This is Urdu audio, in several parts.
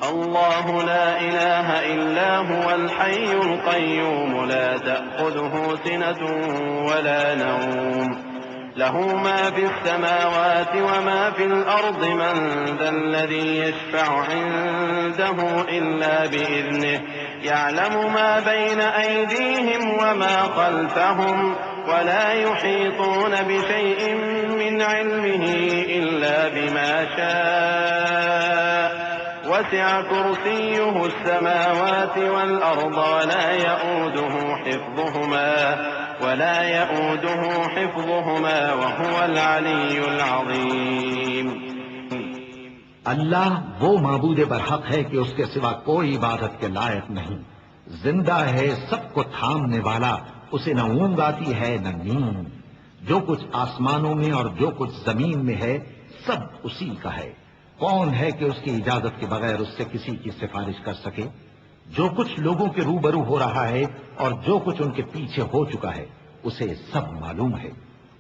اللہ لا الہ الا هو الحی القیوم لا تأخذه سنة ولا نوم له ما في السماوات وما في الأرض من ذا الذي يشفع عنده إلا بإذنه يعلم ما بين أيديهم وما خلفهم ولا يحيطون بشيء من علمه إلا بما شاء وسع كرسيه السماوات والأرض ولا يؤوده حفظهما وهو العلي العظيم. اللہ وہ معبود برحق ہے کہ اس کے سوا کوئی عبادت کے لائق نہیں. زندہ ہے، سب کو تھامنے والا، اسے نہ اونگ آتی ہے نہ نیند. جو کچھ آسمانوں میں اور جو کچھ زمین میں ہے سب اسی کا ہے. کون ہے کہ اس کی اجازت کے بغیر اس سے کسی کی سفارش کر سکے؟ جو کچھ لوگوں کے روبرو ہو رہا ہے اور جو کچھ ان کے پیچھے ہو چکا ہے اسے سب معلوم ہے،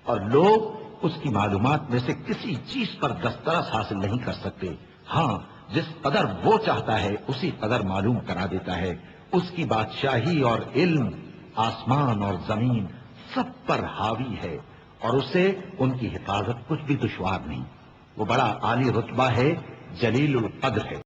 اور لوگ اس کی معلومات میں سے کسی چیز پر دسترس حاصل نہیں کر سکتے. ہاں، جس قدر وہ چاہتا ہے اسی قدر معلوم کرا دیتا ہے. اس کی بادشاہی اور علم آسمان اور زمین سب پر حاوی ہے، اور اسے ان کی حفاظت کچھ بھی دشوار نہیں. وہ بڑا عالی رتبہ ہے، جلیل القدر ہے.